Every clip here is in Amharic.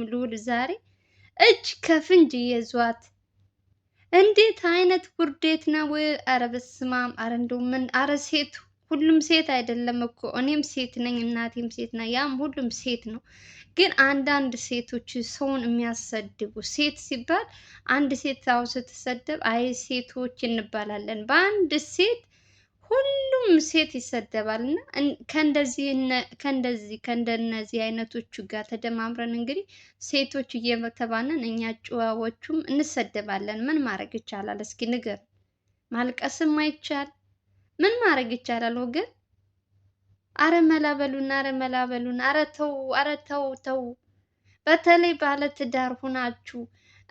ልዑል ዛሬ እጅ ከፍንጅ ይዟት እንዴት አይነት ውርዴት ነው! ኧረ በስመ አብ! ኧረ እንደው ምን! ኧረ ሴት ሁሉም ሴት አይደለም እኮ እኔም ሴት ነኝ፣ እናቴም ሴት ነው፣ ያም ሁሉም ሴት ነው። ግን አንዳንድ ሴቶች ሰውን የሚያሰድቡ ሴት ሲባል አንድ ሴት አው ስትሰደብ አይ ሴቶች እንባላለን። በአንድ ሴት ሁሉም ሴት ይሰደባል። እና ከእንደነዚህ አይነቶቹ ጋር ተደማምረን እንግዲህ ሴቶች እየተባንን እኛ ጨዋዎቹም እንሰደባለን። ምን ማድረግ ይቻላል? እስኪ ንገር። ማልቀስም አይቻል። ምን ማድረግ ይቻላል ወገን? አረ መላበሉን፣ አረ መላበሉን፣ አረ ተው፣ አረ ተው ተው። በተለይ ባለ ትዳር ሁናችሁ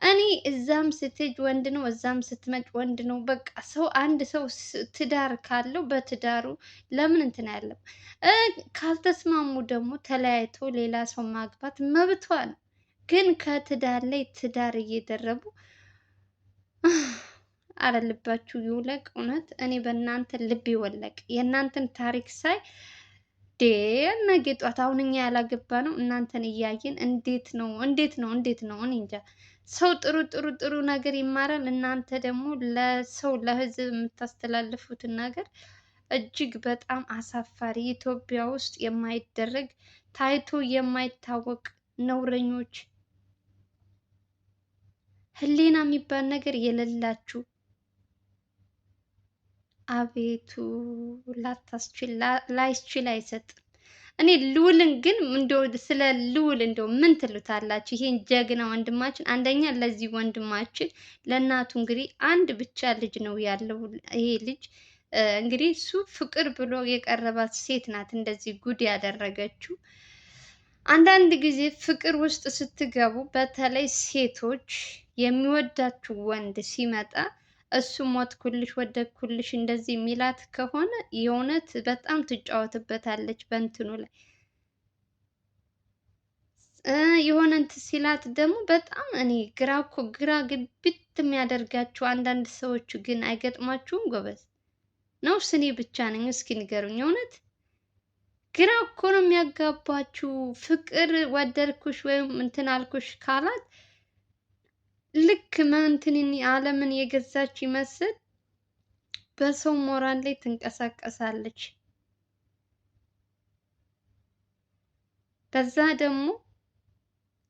እኔ እዛም ስትሄጅ ወንድ ነው፣ እዛም ስትመጭ ወንድ ነው። በቃ ሰው አንድ ሰው ትዳር ካለው በትዳሩ ለምን እንትን ያለው ካልተስማሙ ደግሞ ተለያይቶ ሌላ ሰው ማግባት መብቷ ነው። ግን ከትዳር ላይ ትዳር እየደረቡ አረ ልባችሁ ይውለቅ። እውነት እኔ በእናንተ ልብ ይወለቅ። የእናንተን ታሪክ ሳይ ነገ ጧት አሁን እኛ ያላገባ ነው እናንተን እያየን እንዴት ነው እኔ እንጃ። ሰው ጥሩ ነገር ይማራል። እናንተ ደግሞ ለሰው ለህዝብ የምታስተላልፉትን ነገር እጅግ በጣም አሳፋሪ፣ ኢትዮጵያ ውስጥ የማይደረግ ታይቶ የማይታወቅ ነውረኞች፣ ህሊና የሚባል ነገር የሌላችሁ አቤቱ ላይስችል አይሰጥም። እኔ ልዑልን ግን እንደው ስለ ልዑል እንደው ምን ትሉታላችሁ? ይሄን ጀግና ወንድማችን አንደኛ ለዚህ ወንድማችን ለእናቱ እንግዲህ አንድ ብቻ ልጅ ነው ያለው። ይሄ ልጅ እንግዲህ እሱ ፍቅር ብሎ የቀረባት ሴት ናት እንደዚህ ጉድ ያደረገችው። አንዳንድ ጊዜ ፍቅር ውስጥ ስትገቡ በተለይ ሴቶች የሚወዳችሁ ወንድ ሲመጣ እሱ ሞትኩልሽ ወደድኩልሽ እንደዚህ የሚላት ከሆነ የእውነት በጣም ትጫወትበታለች በእንትኑ ላይ። የሆነ እንትን ሲላት ደግሞ በጣም እኔ ግራ ግብት የሚያደርጋችሁ አንዳንድ ሰዎች ግን አይገጥማችሁም? ጎበዝ ነው ስኔ ብቻ ነኝ? እስኪ ንገሩኝ። እውነት ግራ እኮ ነው የሚያጋባችሁ። ፍቅር ወደድኩሽ ወይም እንትን አልኩሽ ካላት ልክ መንትንን ዓለምን የገዛች ይመስል በሰው ሞራል ላይ ትንቀሳቀሳለች። በዛ ደግሞ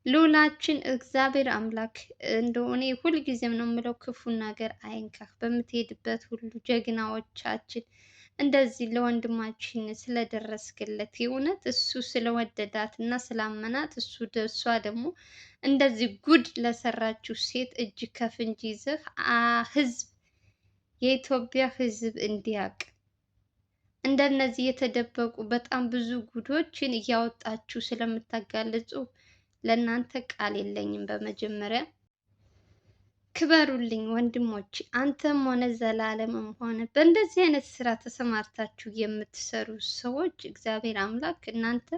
ልዑላችን እግዚአብሔር አምላክ እንደው እኔ ሁልጊዜም ነው የምለው ክፉ ነገር አይንካህ በምትሄድበት ሁሉ። ጀግናዎቻችን እንደዚህ ለወንድማችን ስለደረስክለት የእውነት እሱ ስለወደዳት እና ስላመናት እሷ ደግሞ እንደዚህ ጉድ ለሰራችው ሴት እጅ ከፍንጅ ይዘህ ህዝብ የኢትዮጵያ ህዝብ እንዲያውቅ እንደነዚህ የተደበቁ በጣም ብዙ ጉዶችን እያወጣችሁ ስለምታጋልጹ ለእናንተ ቃል የለኝም። በመጀመሪያ ክበሩልኝ ወንድሞች። አንተም ሆነ ዘላለምም ሆነ በእንደዚህ አይነት ስራ ተሰማርታችሁ የምትሰሩ ሰዎች እግዚአብሔር አምላክ እናንተ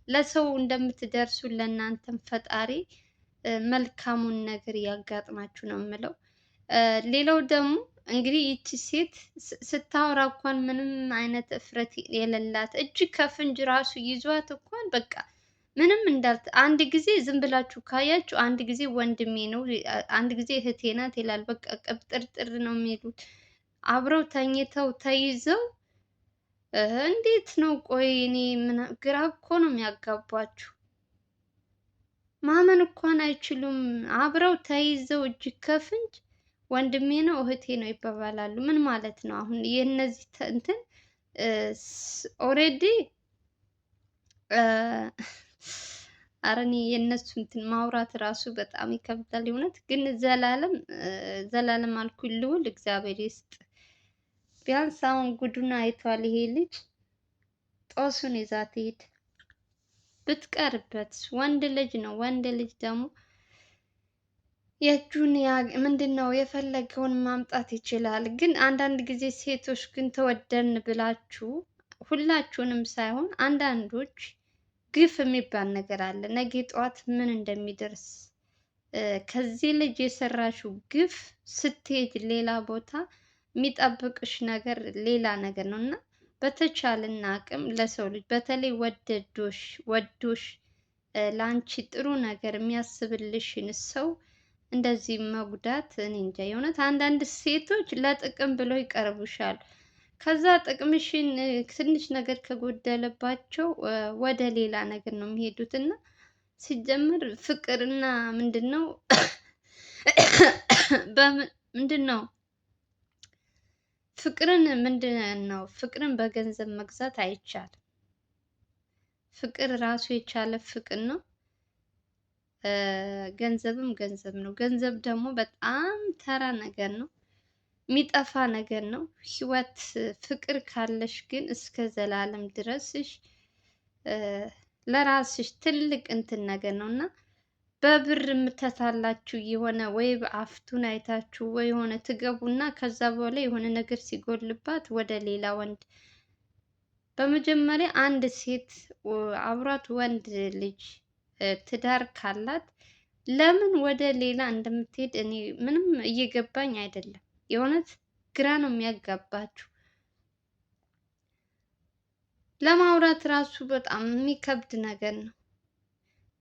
ለሰው እንደምትደርሱ ለእናንተም ፈጣሪ መልካሙን ነገር ያጋጥማችሁ ነው የምለው። ሌላው ደግሞ እንግዲህ ይቺ ሴት ስታወራ እንኳን ምንም አይነት እፍረት የሌላት እጅ ከፍንጅ ራሱ ይዟት እንኳን በቃ ምንም እንዳልት አንድ ጊዜ ዝም ብላችሁ ካያችሁ አንድ ጊዜ ወንድሜ ነው አንድ ጊዜ እህቴ ናት ይላል። በቃ ቅብጥርጥር ነው የሚሉት። አብረው ተኝተው ተይዘው እንዴት ነው? ቆይ እኔ ግራ እኮ ነው የሚያጋባችሁ። ማመን እንኳን አይችሉም። አብረው ተይዘው እጅ ከፍንጅ ወንድሜ ነው እህቴ ነው ይባባላሉ። ምን ማለት ነው? አሁን የነዚህ እንትን ኦሬዲ ኧረ እኔ የእነሱ እንትን ማውራት ራሱ በጣም ይከብዳል። እውነት ግን ዘላለም አልኩኝ ልዑል እግዚአብሔር ይስጥ። ቢያንስ አሁን ጉዱን አይቷል ይሄ ልጅ። ጦሱን ይዛ ትሄድ ብትቀርበት። ወንድ ልጅ ነው። ወንድ ልጅ ደግሞ የእጁን ምንድን ነው የፈለገውን ማምጣት ይችላል። ግን አንዳንድ ጊዜ ሴቶች ግን ተወደን ብላችሁ ሁላችሁንም ሳይሆን አንዳንዶች ግፍ የሚባል ነገር አለ። ነገ ጠዋት ምን እንደሚደርስ ከዚህ ልጅ የሰራሽው ግፍ ስትሄጅ ሌላ ቦታ የሚጠብቅሽ ነገር ሌላ ነገር ነው እና በተቻለና አቅም ለሰው ልጅ በተለይ ወዶሽ ለአንቺ ጥሩ ነገር የሚያስብልሽን ሰው እንደዚህ መጉዳት እኔ እንጃ። የእውነት አንዳንድ ሴቶች ለጥቅም ብለው ይቀርቡሻል። ከዛ ጥቅምሽን ትንሽ ነገር ከጎደለባቸው ወደ ሌላ ነገር ነው የሚሄዱት። እና ሲጀምር ፍቅርና ምንድን ነው ምንድን ነው ፍቅርን ምንድን ነው ፍቅርን በገንዘብ መግዛት አይቻልም። ፍቅር ራሱ የቻለ ፍቅር ነው። ገንዘብም ገንዘብ ነው። ገንዘብ ደግሞ በጣም ተራ ነገር ነው፣ የሚጠፋ ነገር ነው። ህይወት ፍቅር ካለሽ ግን እስከ ዘላለም ድረስሽ ለራስሽ ትልቅ እንትን ነገር ነው። እና በብር የምተታላችሁ የሆነ ወይ በአፍቱን አይታችሁ ወይ የሆነ ትገቡና ከዛ በኋላ የሆነ ነገር ሲጎልባት ወደ ሌላ ወንድ። በመጀመሪያ አንድ ሴት አብሯት ወንድ ልጅ ትዳር ካላት ለምን ወደ ሌላ እንደምትሄድ እኔ ምንም እየገባኝ አይደለም። የእውነት ግራ ነው የሚያጋባችሁ። ለማውራት ራሱ በጣም የሚከብድ ነገር ነው።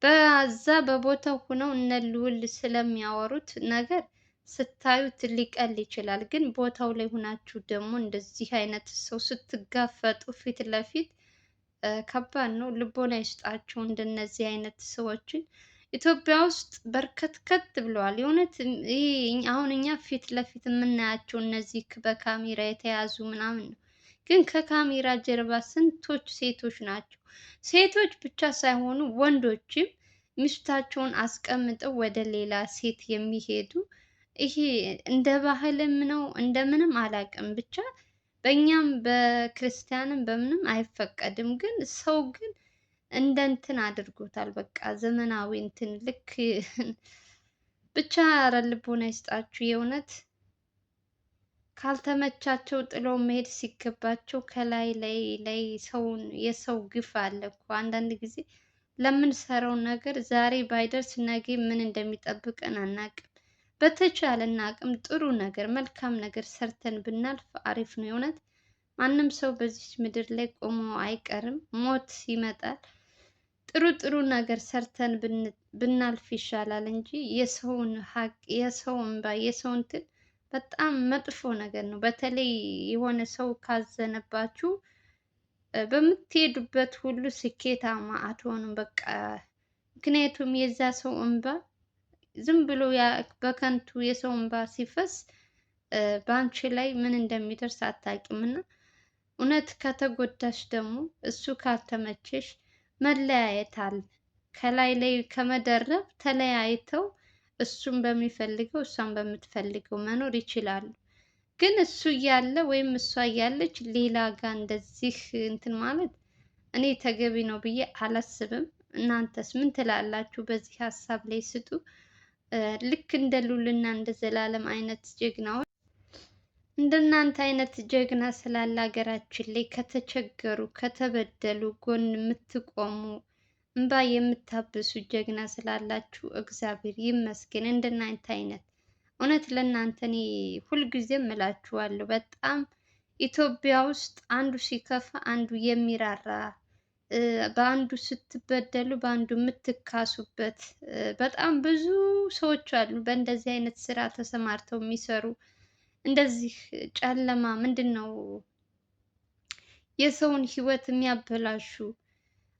በዛ በቦታው ሆነው እነ ልዑል ስለሚያወሩት ነገር ስታዩት ሊቀል ይችላል። ግን ቦታው ላይ ሆናችሁ ደግሞ እንደዚህ አይነት ሰው ስትጋፈጡ ፊት ለፊት ከባድ ነው። ልቦና ይስጣችሁ እንደነዚህ አይነት ሰዎችን። ኢትዮጵያ ውስጥ በርከትከት ብለዋል። የእውነት አሁን እኛ ፊት ለፊት የምናያቸው እነዚህ በካሜራ የተያዙ ምናምን ነው። ግን ከካሜራ ጀርባ ስንቶች ሴቶች ናቸው? ሴቶች ብቻ ሳይሆኑ ወንዶችም ሚስታቸውን አስቀምጠው ወደ ሌላ ሴት የሚሄዱ። ይሄ እንደ ባህልም ነው እንደምንም አላውቅም። ብቻ በእኛም በክርስቲያንም በምንም አይፈቀድም። ግን ሰው ግን እንደ እንትን አድርጎታል። በቃ ዘመናዊ እንትን ልክ ብቻ ኧረ ልቦና ይስጣችሁ። የእውነት ካልተመቻቸው ጥለው መሄድ ሲገባቸው ከላይ ላይ ሰውን የሰው ግፍ አለ እኮ አንዳንድ ጊዜ ለምንሰራው ነገር ዛሬ ባይደርስ ነገ ምን እንደሚጠብቀን አናቅም። በተቻለን አቅም ጥሩ ነገር መልካም ነገር ሰርተን ብናልፍ አሪፍ ነው። የእውነት ማንም ሰው በዚህ ምድር ላይ ቆሞ አይቀርም፣ ሞት ይመጣል። ጥሩ ጥሩ ነገር ሰርተን ብናልፍ ይሻላል እንጂ የሰውን ሀቅ የሰው እንባ የሰው እንትን በጣም መጥፎ ነገር ነው። በተለይ የሆነ ሰው ካዘነባችሁ በምትሄዱበት ሁሉ ስኬታማ አትሆኑም። በቃ ምክንያቱም የዛ ሰው እንባ ዝም ብሎ በከንቱ የሰው እንባ ሲፈስ በአንቺ ላይ ምን እንደሚደርስ አታውቂም። እና እውነት ከተጎዳሽ ደግሞ እሱ ካልተመቸሽ መለያየት አለ። ከላይ ላይ ከመደረብ ተለያይተው እሱም በሚፈልገው እሷም በምትፈልገው መኖር ይችላሉ። ግን እሱ እያለ ወይም እሷ እያለች ሌላ ጋር እንደዚህ እንትን ማለት እኔ ተገቢ ነው ብዬ አላስብም። እናንተስ ምን ትላላችሁ? በዚህ ሀሳብ ላይ ስጡ። ልክ እንደ ልዑልና እንደ ዘላለም አይነት ጀግናዎች እንደናንተ አይነት ጀግና ስላለ ሀገራችን ላይ ከተቸገሩ ከተበደሉ ጎን የምትቆሙ እንባ የምታብሱ ጀግና ስላላችሁ እግዚአብሔር ይመስገን። እንደናንተ አይነት እውነት ለእናንተ እኔ ሁልጊዜም እላችኋለሁ። በጣም ኢትዮጵያ ውስጥ አንዱ ሲከፋ አንዱ የሚራራ በአንዱ ስትበደሉ በአንዱ የምትካሱበት በጣም ብዙ ሰዎች አሉ። በእንደዚህ አይነት ስራ ተሰማርተው የሚሰሩ እንደዚህ ጨለማ ምንድን ነው የሰውን ህይወት የሚያበላሹ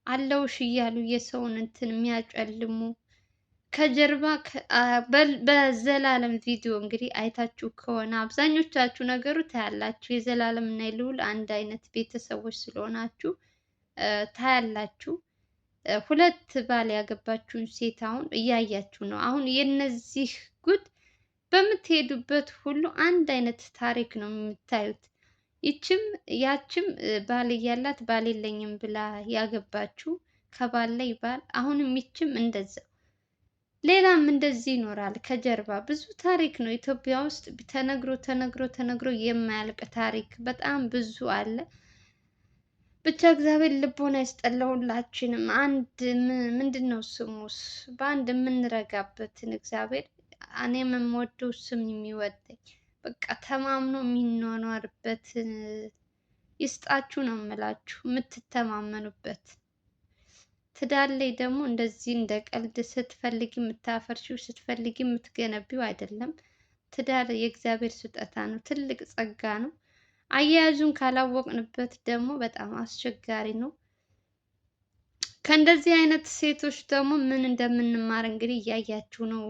አለውሽ እያሉ የሰውን እንትን የሚያጨልሙ ከጀርባ በዘላለም ቪዲዮ እንግዲህ አይታችሁ ከሆነ አብዛኞቻችሁ ነገሩ ታያላችሁ። የዘላለም እና የልዑል አንድ አይነት ቤተሰቦች ስለሆናችሁ ታያላችሁ። ሁለት ባል ያገባችሁን ሴት አሁን እያያችሁ ነው። አሁን የነዚህ ጉድ በምትሄዱበት ሁሉ አንድ አይነት ታሪክ ነው የምታዩት። ይችም ያችም ባል እያላት ባል የለኝም ብላ ያገባችው ከባል ላይ ባል፣ አሁንም ይችም እንደዛ ሌላም እንደዚህ ይኖራል። ከጀርባ ብዙ ታሪክ ነው ኢትዮጵያ ውስጥ ተነግሮ ተነግሮ ተነግሮ የማያልቅ ታሪክ በጣም ብዙ አለ። ብቻ እግዚአብሔር ልቦና ይስጠን። አንድ ምንድን ነው ስሙስ በአንድ የምንረጋበትን እግዚአብሔር እኔም የምወደው ስም የሚወደኝ በቃ ተማምኖ የሚኗኗርበትን ይስጣችሁ ነው የምላችሁ። የምትተማመኑበት ትዳር ላይ ደግሞ እንደዚህ እንደ ቀልድ ስትፈልጊ የምታፈርሺው ስትፈልጊ የምትገነቢው አይደለም። ትዳር የእግዚአብሔር ስጦታ ነው፣ ትልቅ ጸጋ ነው። አያያዙን ካላወቅንበት ደግሞ በጣም አስቸጋሪ ነው። ከእንደዚህ አይነት ሴቶች ደግሞ ምን እንደምንማር እንግዲህ እያያችሁ ነው።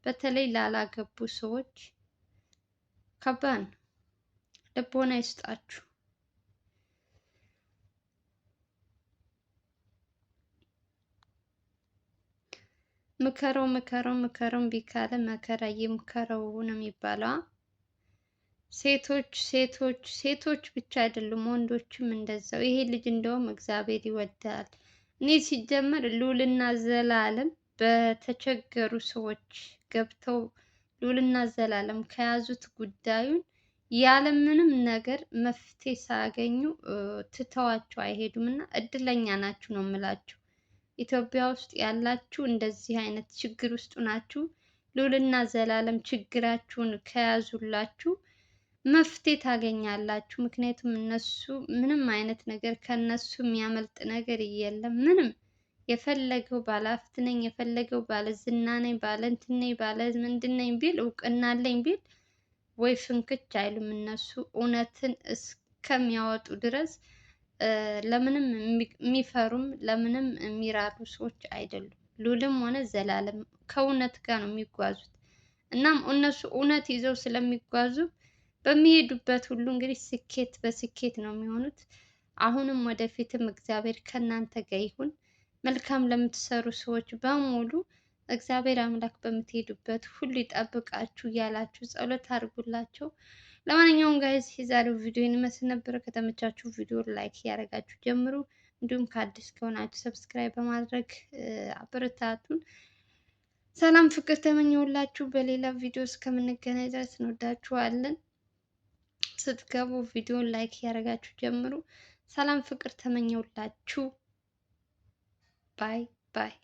በተለይ ላላገቡ ሰዎች ከባድ ነው። ልቦና ይስጣችሁ። ምከረው ምከረው ምከረው እምቢ ካለ መከራ ይምከረው ነው የሚባለው። ሴቶች ሴቶች ሴቶች ብቻ አይደሉም ወንዶችም እንደዛው። ይሄ ልጅ እንደውም እግዚአብሔር ይወዳል። እኔ ሲጀመር ልዑልና ዘላለም በተቸገሩ ሰዎች ገብተው ልዑልና ዘላለም ከያዙት ጉዳዩን ያለምንም ነገር መፍትሄ ሳያገኙ ትተዋቸው አይሄዱም እና እድለኛ ናችሁ ነው የምላችሁ። ኢትዮጵያ ውስጥ ያላችሁ እንደዚህ አይነት ችግር ውስጥ ናችሁ። ልዑልና ዘላለም ችግራችሁን ከያዙላችሁ መፍትሄ ታገኛላችሁ። ምክንያቱም እነሱ ምንም አይነት ነገር ከነሱ የሚያመልጥ ነገር የለም። ምንም የፈለገው ባለ ሀብት ነኝ፣ የፈለገው ባለ ዝና ነኝ፣ ባለ እንትን ነኝ፣ ባለ ምንድን ነኝ ቢል እውቅና አለኝ ቢል ወይ ፍንክች አይሉም። እነሱ እውነትን እስከሚያወጡ ድረስ ለምንም የሚፈሩም ለምንም የሚራሩ ሰዎች አይደሉም። ልዑልም ሆነ ዘላለም ከእውነት ጋር ነው የሚጓዙት። እናም እነሱ እውነት ይዘው ስለሚጓዙ በሚሄዱበት ሁሉ እንግዲህ ስኬት በስኬት ነው የሚሆኑት። አሁንም ወደፊትም እግዚአብሔር ከእናንተ ጋር ይሁን። መልካም ለምትሰሩ ሰዎች በሙሉ እግዚአብሔር አምላክ በምትሄዱበት ሁሉ ይጠብቃችሁ እያላችሁ ጸሎት አድርጉላቸው። ለማንኛውም ጋይዝ የዛሬው ቪዲዮ ይመስል ነበር። ከተመቻችሁ ቪዲዮ ላይክ እያደረጋችሁ ጀምሩ። እንዲሁም ከአዲስ ከሆናችሁ ሰብስክራይብ በማድረግ አበረታቱን። ሰላም ፍቅር ተመኘሁላችሁ። በሌላ ቪዲዮ እስከምንገናኝ ድረስ እንወዳችኋለን። ስትገቡ ቪዲዮ ላይክ እያደረጋችሁ ጀምሩ። ሰላም ፍቅር ተመኘሁላችሁ። ባይ ባይ።